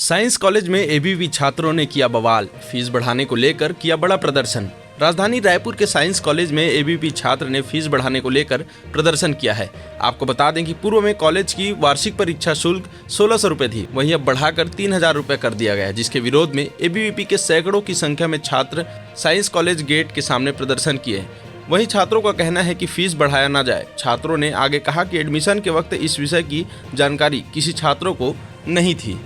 Science college में ABV छात्रों ने किया बवाल। फीस बढ़ाने को लेकर किया बड़ा प्रदर्शन। राजधानी रायपुर के साइंस कॉलेज में एबीवी छात्र ने फीस बढ़ाने को लेकर प्रदर्शन किया है। आपको बता दें कि पूर्व में कॉलेज की वार्षिक परीक्षा शुल्क 1600 रुपये थी, वहीं अब बढ़ाकर 3000 रुपये कर दिया गया है, जिसके विरोध में एबीवीपी के सैकड़ों की संख्या में छात्र साइंस कॉलेज गेट के सामने प्रदर्शन किए। वहीं छात्रों का कहना है कि फीस बढ़ाया ना जाए। छात्रों ने आगे कहा कि एडमिशन के वक्त इस विषय की जानकारी किसी छात्रों को नहीं थी।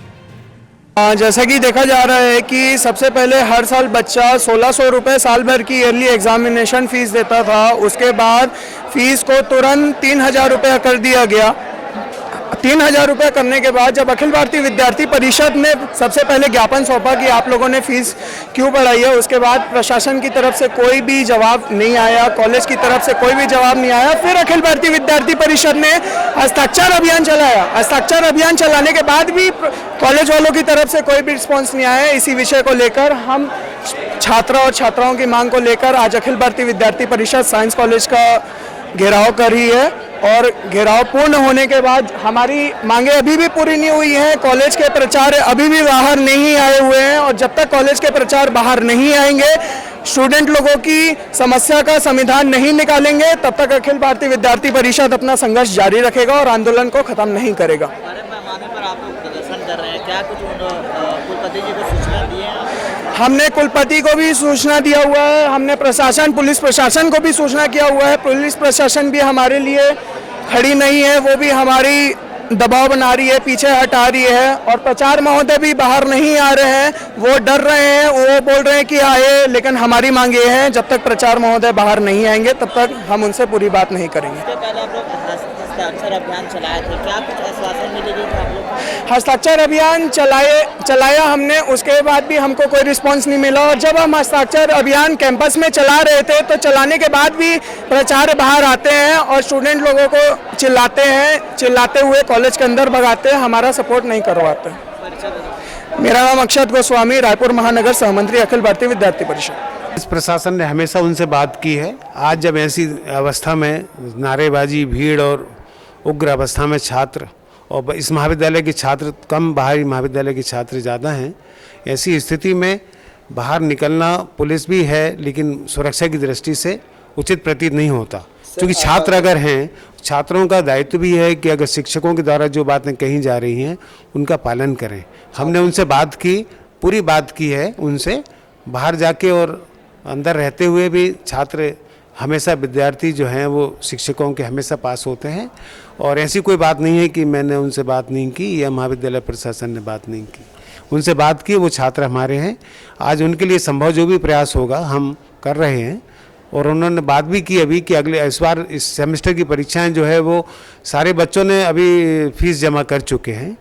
जैसा कि देखा जा रहा है कि सबसे पहले हर साल बच्चा 1600 रुपये साल भर की ईयरली एग्जामिनेशन फ़ीस देता था। उसके बाद फ़ीस को तुरंत 3000 रुपये कर दिया गया। 3000 रुपये करने के बाद जब अखिल भारतीय विद्यार्थी परिषद ने सबसे पहले ज्ञापन सौंपा कि आप लोगों ने फीस क्यों बढ़ाई है, उसके बाद प्रशासन की तरफ से कोई भी जवाब नहीं आया, कॉलेज की तरफ से कोई भी जवाब नहीं आया। फिर अखिल भारतीय विद्यार्थी परिषद ने हस्ताक्षर अभियान चलाया। हस्ताक्षर अभियान चलाने के बाद भी कॉलेज वालों की तरफ से कोई भी रिस्पॉन्स नहीं आया। इसी विषय को लेकर हम छात्रा और छात्राओं की मांग को लेकर आज अखिल भारतीय विद्यार्थी परिषद साइंस कॉलेज का घेराव कर रही है और घेराव पूर्ण होने के बाद हमारी मांगे अभी भी पूरी नहीं हुई हैं। कॉलेज के प्राचार्य अभी भी बाहर नहीं आए हुए हैं और जब तक कॉलेज के प्राचार्य बाहर नहीं आएंगे, स्टूडेंट लोगों की समस्या का समाधान नहीं निकालेंगे, तब तक अखिल भारतीय विद्यार्थी परिषद अपना संघर्ष जारी रखेगा और आंदोलन को खत्म नहीं करेगा। हमने कुलपति को भी सूचना दिया हुआ है, हमने प्रशासन पुलिस प्रशासन को भी सूचना किया हुआ है। पुलिस प्रशासन भी हमारे लिए खड़ी नहीं है, वो भी हमारी दबाव बना रही है, पीछे हटा रही है। और प्रचार महोदय भी बाहर नहीं आ रहे हैं, वो डर रहे हैं, वो बोल रहे हैं कि आए, लेकिन हमारी मांग ये है जब तक प्रचार महोदय बाहर नहीं आएंगे तब तक हम उनसे पूरी बात नहीं करेंगे। पहले आप लोग हस्ताक्षर अभियान चलाए थे, क्या कुछ आश्वासन मिलेगी आप लोग? हस्ताक्षर अभियान चलाया हमने, उसके बाद भी हमको कोई रिस्पांस नहीं मिला। और जब हम हस्ताक्षर अभियान कैंपस में चला रहे थे तो चलाने के बाद भी प्राचार्य बाहर आते हैं और स्टूडेंट लोगों को चिल्लाते हुए कॉलेज के अंदर भगाते हैं, हमारा सपोर्ट नहीं करवाते। मेरा नाम अक्षत गोस्वामी, रायपुर महानगर सहमंत्री, अखिल भारतीय विद्यार्थी परिषद। इस प्रशासन ने हमेशा उनसे बात की है। आज जब ऐसी अवस्था में नारेबाजी, भीड़ और उग्र अवस्था में छात्र और इस महाविद्यालय के छात्र कम, बाहरी महाविद्यालय के छात्र ज़्यादा हैं, ऐसी स्थिति में बाहर निकलना पुलिस भी है लेकिन सुरक्षा की दृष्टि से उचित प्रतीत नहीं होता। क्योंकि छात्र अगर हैं, छात्रों का दायित्व भी है कि अगर शिक्षकों के द्वारा जो बातें कही जा रही हैं उनका पालन करें। हमने उनसे बात की, पूरी बात की है उनसे। बाहर जाके और अंदर रहते हुए भी छात्र हमेशा, विद्यार्थी जो हैं वो शिक्षकों के हमेशा पास होते हैं और ऐसी कोई बात नहीं है कि मैंने उनसे बात नहीं की या महाविद्यालय प्रशासन ने बात नहीं की। उनसे बात की, वो छात्र हमारे हैं। आज उनके लिए संभव जो भी प्रयास होगा हम कर रहे हैं और उन्होंने बात भी की अभी कि अगले इस बार इस सेमेस्टर की परीक्षाएं जो है वो सारे बच्चों ने अभी फीस जमा कर चुके हैं।